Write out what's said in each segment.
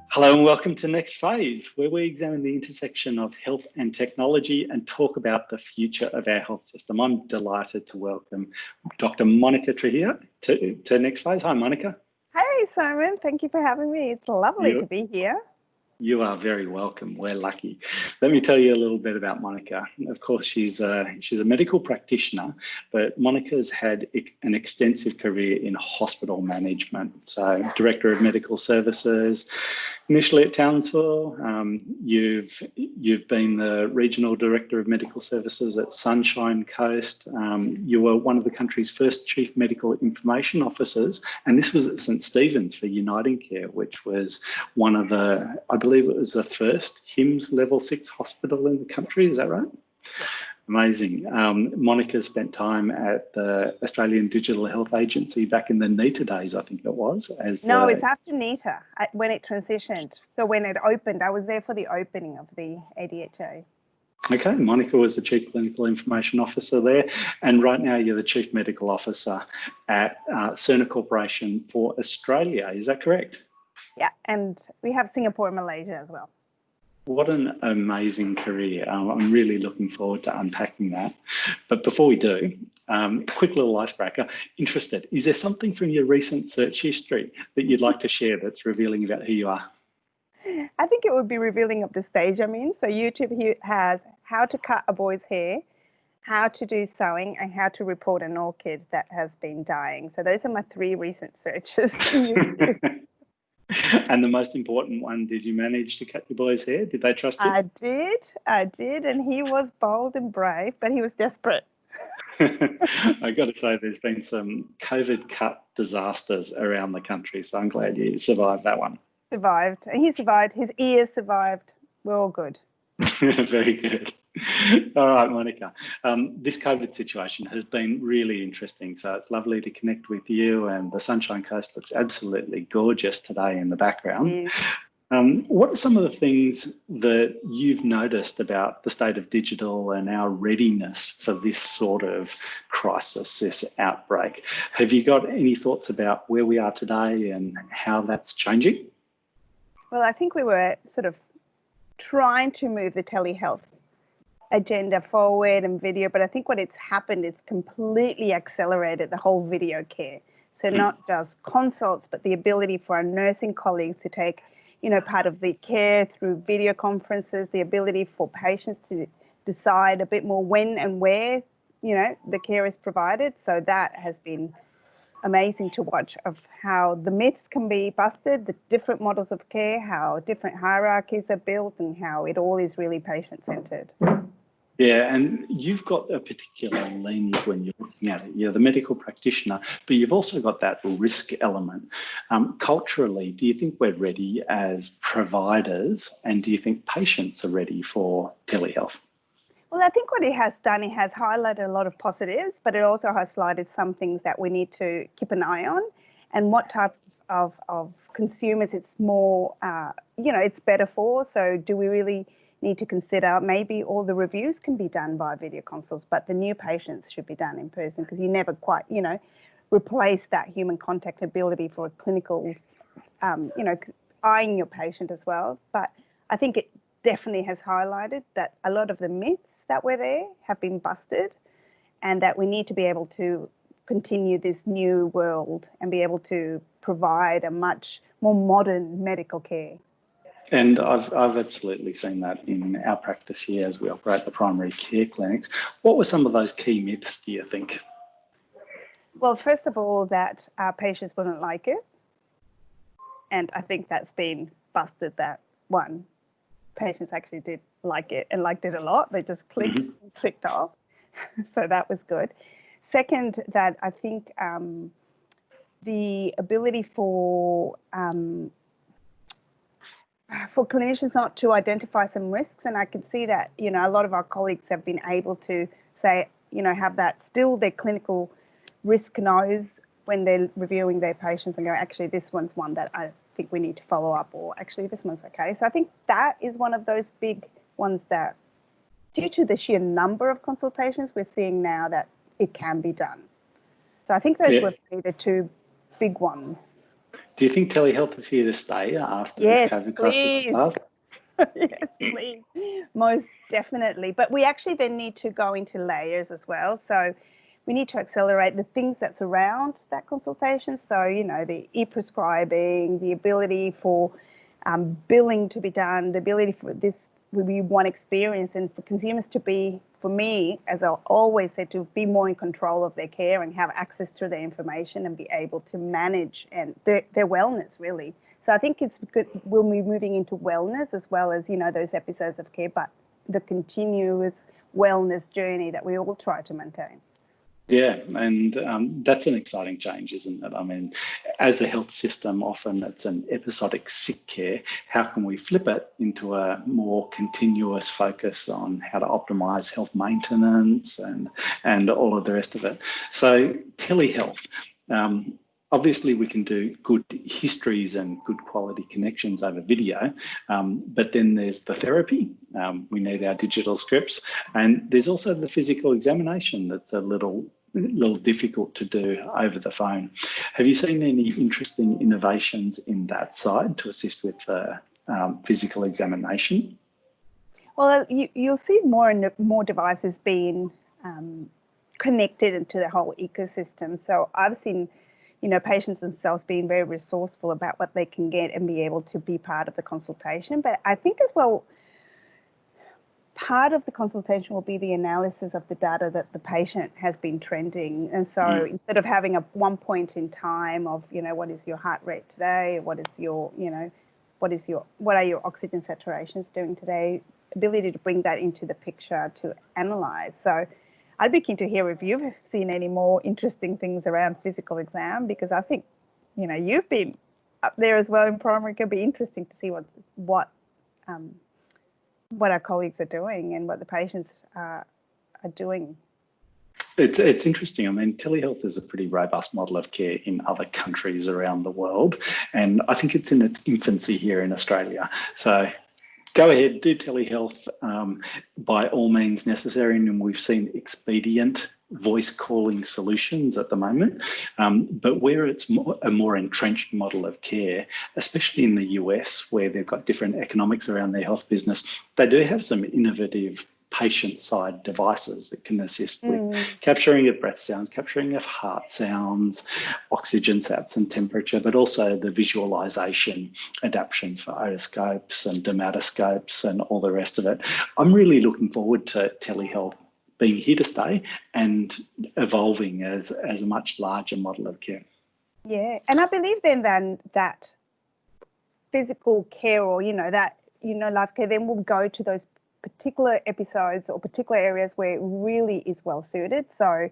Hello and welcome to Next Phase, where we examine the intersection of health and technology and talk about the future of our health system. I'm delighted to welcome Dr. Monica Trujillo to Next Phase. Hi, Monica. Hey, Simon. Thank you for having me. It's lovely to be here. You are very welcome. We're lucky. Let me tell you a little bit about Monica. Of course, she's a medical practitioner, but Monica's had an extensive career in hospital management. So, Director of Medical Services, initially at Townsville. You've been the Regional Director of Medical Services at Sunshine Coast. You were one of the country's first Chief Medical Information Officers, and this was at St Stephen's for Uniting Care, which was one of the, I believe it was the first HIMSS Level 6 hospital in the country. Is that right? Amazing. Monica spent time at the Australian Digital Health Agency back in the NETA days, I think it was. No, it's after NETA, when it transitioned. So when it opened, I was there for the opening of the ADHA. Okay, Monica was the Chief Clinical Information Officer there, and right now you're the Chief Medical Officer at Cerner Corporation for Australia. Is that correct? Yeah, and we have Singapore and Malaysia as well. What an amazing career. I'm really looking forward to unpacking that. But before we do, quick little icebreaker. Interested, is there something from your recent search history that you'd like to share that's revealing about who you are? I think it would be revealing of the stage I'm in. So YouTube has how to cut a boy's hair, how to do sewing, and how to report an orchid that has been dying. So those are my 3 recent searches. And the most important one, did you manage to cut your boy's hair? Did they trust you? I did. And he was bold and brave, but he was desperate. I got to say, there's been some COVID cut disasters around the country. So I'm glad you survived that one. Survived. And he survived. His ears survived. We're all good. Very good. All right, Monica. This COVID situation has been really interesting. So it's lovely to connect with you, and the Sunshine Coast looks absolutely gorgeous today in the background. What are some of the things that you've noticed about the state of digital and our readiness for this sort of crisis, this outbreak? Have you got any thoughts about where we are today and how that's changing? Well, I think we were sort of trying to move the telehealth agenda forward and video, but I think what it's happened is completely accelerated the whole video care. So not just consults, but the ability for our nursing colleagues to take, part of the care through video conferences, the ability for patients to decide a bit more when and where, the care is provided. So that has been amazing to watch, of how the myths can be busted, the different models of care, how different hierarchies are built, and how it all is really patient-centered. Yeah, and you've got a particular lens when you're looking at it. You're the medical practitioner, but you've also got that risk element. Culturally, do you think we're ready as providers, and do you think patients are ready for telehealth? Well, I think what it has done, it has highlighted a lot of positives, but it also has highlighted some things that we need to keep an eye on, and what type of consumers it's more, it's better for. So do we really need to consider maybe all the reviews can be done by video consults, but the new patients should be done in person, because you never quite, replace that human contact ability for a clinical, eyeing your patient as well. But I think it definitely has highlighted that a lot of the myths that were there have been busted, and that we need to be able to continue this new world and be able to provide a much more modern medical care. And I've absolutely seen that in our practice here as we operate the primary care clinics. What were some of those key myths, do you think? Well, first of all, that our patients wouldn't like it. And I think that's been busted, that one. Patients actually did like it, and liked it a lot. They just clicked off. So that was good. Second, that I think the ability for clinicians not to identify some risks, and I can see that, a lot of our colleagues have been able to say, have that still their clinical risk nose when they're reviewing their patients and go, actually, this one's one that I think we need to follow up, or actually this one's okay. So I think that is one of those big ones that due to the sheer number of consultations, we're seeing now that it can be done. So I think those would be the two big ones. Do you think telehealth is here to stay after Yes, this COVID please. crisis? Yes, please. Most definitely. But we actually then need to go into layers as well. So we need to accelerate the things that surround that consultation. So, you know, the e-prescribing, the ability for billing to be done, the ability for this will be one experience, and for consumers to be, for me, as I always said, to be more in control of their care and have access to their information and be able to manage and their wellness, really. So I think it's good we'll be moving into wellness as well as, you know, those episodes of care, but the continuous wellness journey that we all try to maintain. Yeah, and that's an exciting change, isn't it? I mean, as a health system, often it's an episodic sick care. How can we flip it into a more continuous focus on how to optimize health maintenance and all of the rest of it? So telehealth. Obviously, we can do good histories and good quality connections over video, but then there's the therapy. We need our digital scripts, and there's also the physical examination that's a little difficult to do over the phone. Have you seen any interesting innovations in that side to assist with physical examination? Well, you'll see more and more devices being connected into the whole ecosystem. So I've seen, you know, patients themselves being very resourceful about what they can get and be able to be part of the consultation. But I think as well, part of the consultation will be the analysis of the data that the patient has been trending. And so instead of having a one point in time of, you know, what is your heart rate today, what is your, you know, what are your oxygen saturations doing today, ability to bring that into the picture to analyze. So I'd be keen to hear if you've seen any more interesting things around physical exam, because I think, you know, you've been up there as well in primary. It could be interesting to see what our colleagues are doing and what the patients are doing. It's interesting. I mean, telehealth is a pretty robust model of care in other countries around the world, and I think it's in its infancy here in Australia. So go ahead, do telehealth by all means necessary, and we've seen expedient voice calling solutions at the moment, but where it's a more entrenched model of care, especially in the US where they've got different economics around their health business, they do have some innovative patient side devices that can assist with capturing of breath sounds, capturing of heart sounds, oxygen sats and temperature, but also the visualization adaptions for otoscopes and dermatoscopes and all the rest of it. I'm really looking forward to telehealth being here to stay and evolving as a much larger model of care. Yeah, and I believe then that physical care, or, you know, that, you know, life care then will go to those particular episodes or particular areas where it really is well suited. So,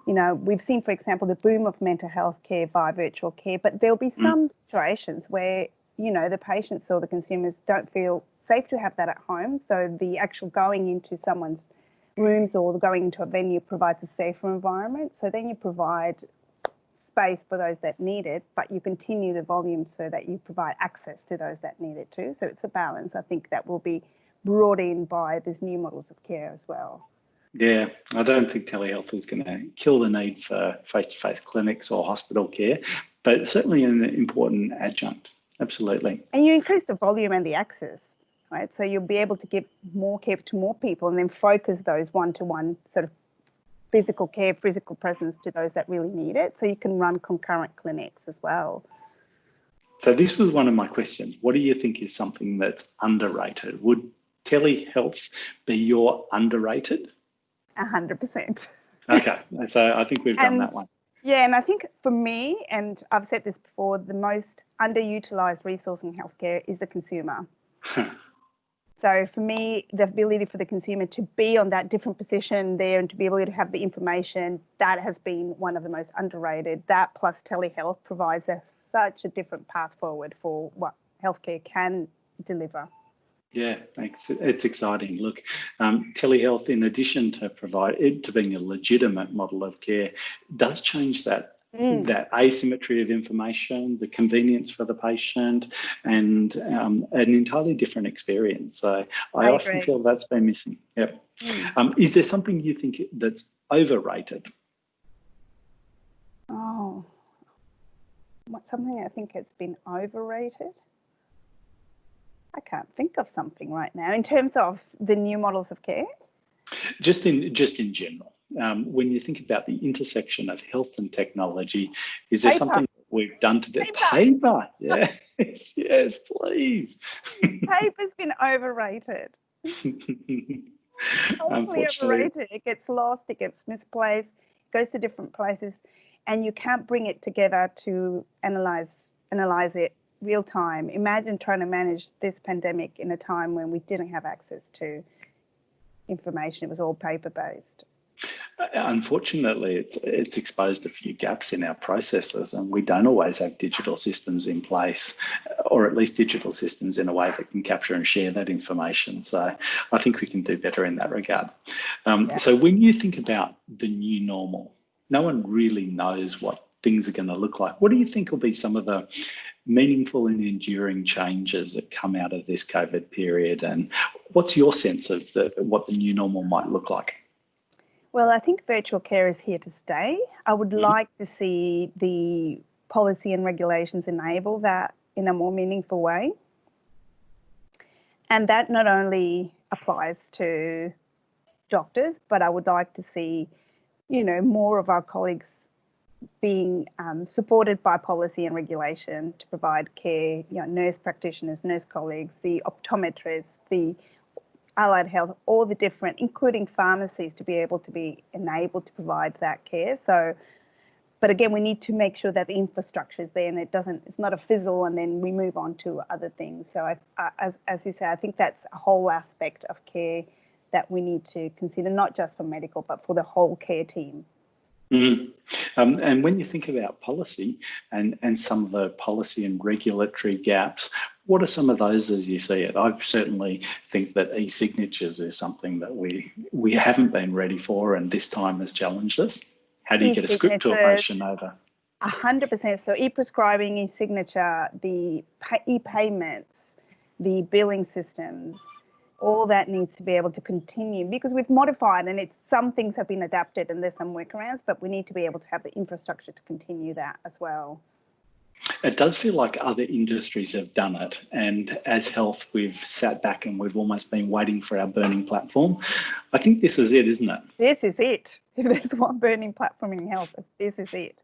you know, we've seen, for example, the boom of mental health care via virtual care, but there'll be some situations where, you know, the patients or the consumers don't feel safe to have that at home. So the actual going into someone's rooms or going into a venue provides a safer environment. So then you provide space for those that need it, but you continue the volume so that you provide access to those that need it too. So it's a balance, I think, that will be brought in by these new models of care as well. Yeah, I don't think telehealth is going to kill the need for face-to-face clinics or hospital care, but certainly an important adjunct. Absolutely. And you increase the volume and the access, right? So you'll be able to give more care to more people and then focus those one-to-one sort of physical care, physical presence to those that really need it. So you can run concurrent clinics as well. So this was one of my questions. What do you think is something that's underrated? Would telehealth be your underrated? 100%. Okay, so I think we've done that one. Yeah, and I think for me, and I've said this before, the most underutilized resource in healthcare is the consumer. So for me, the ability for the consumer to be on that different position there and to be able to have the information, that has been one of the most underrated. That plus telehealth provides such a different path forward for what healthcare can deliver. Yeah, it's exciting. Look, telehealth, in addition to being a legitimate model of care, does change that that asymmetry of information, the convenience for the patient, and an entirely different experience. So I often agree. feel that's been missing. Yep. Is there something you think that's overrated? Oh, something I think has been overrated? I can't think of something right now in terms of the new models of care. Just in general, when you think about the intersection of health and technology, is there something we've done to paper? Yes, yes, please. Paper's been overrated. Totally overrated. It gets lost, it gets misplaced, it goes to different places, and you can't bring it together to analyze it real time. Imagine trying to manage this pandemic in a time when we didn't have access to information. It was all paper-based. Unfortunately, it's exposed a few gaps in our processes, and we don't always have digital systems in place, or at least digital systems in a way that can capture and share that information. So I think we can do better in that regard. So when you think about the new normal, no one really knows what things are going to look like. What do you think will be some of the meaningful and enduring changes that come out of this COVID period? And what's your sense of what the new normal might look like? Well, I think virtual care is here to stay. I would like to see the policy and regulations enable that in a more meaningful way. And that not only applies to doctors, but I would like to see, more of our colleagues being supported by policy and regulation to provide care, nurse practitioners, nurse colleagues, the optometrists, the allied health, all the different, including pharmacies, to be able to be enabled to provide that care. So, but again, we need to make sure that the infrastructure is there and it's not a fizzle and then we move on to other things. So as you say, I think that's a whole aspect of care that we need to consider, not just for medical, but for the whole care team. And when you think about policy and some of the policy and regulatory gaps, what are some of those as you see it? I certainly think that e-signatures is something that we haven't been ready for, and this time has challenged us. How do you get a script to a patient over? 100%. So e-prescribing, e-signature, the e-payments, the billing systems, all that needs to be able to continue, because we've modified, and some things have been adapted and there's some workarounds, but we need to be able to have the infrastructure to continue that as well. It does feel like other industries have done it, and as health, we've sat back and we've almost been waiting for our burning platform. I think this is it, isn't it? This is it. If there's one burning platform in health, this is it.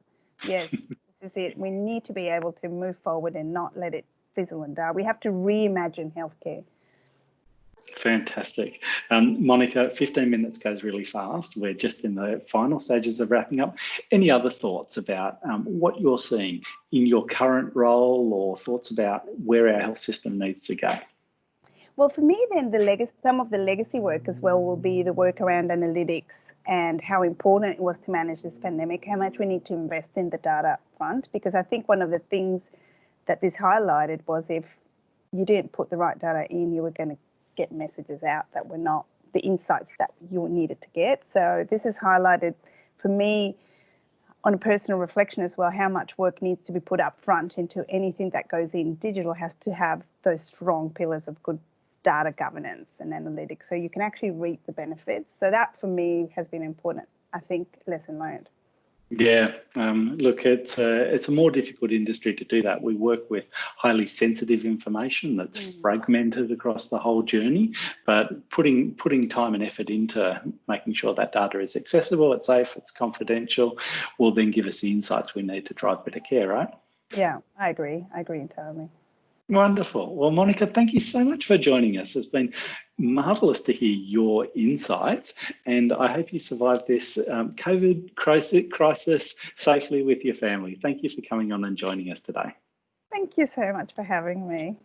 Yes, this is it. We need to be able to move forward and not let it fizzle and die. We have to reimagine healthcare. Fantastic. Monica, 15 minutes goes really fast. We're just in the final stages of wrapping up. Any other thoughts about what you're seeing in your current role, or thoughts about where our health system needs to go? Well, for me, then some of the legacy work as well will be the work around analytics and how important it was to manage this pandemic, how much we need to invest in the data up front, because I think one of the things that this highlighted was if you didn't put the right data in, you were going to get messages out that were not the insights that you needed to get. So this has highlighted for me, on a personal reflection as well, how much work needs to be put up front into anything that goes in. Digital has to have those strong pillars of good data governance and analytics so you can actually reap the benefits. So that for me has been important, I think, lesson learned. Yeah, look, it's a more difficult industry to do that. We work with highly sensitive information that's fragmented across the whole journey, but putting time and effort into making sure that data is accessible, it's safe, it's confidential, will then give us the insights we need to drive better care, right? Yeah, I agree entirely. Wonderful. Well, Monica, thank you so much for joining us. It's been marvellous to hear your insights, and I hope you survived this COVID crisis safely with your family. Thank you for coming on and joining us today. Thank you so much for having me.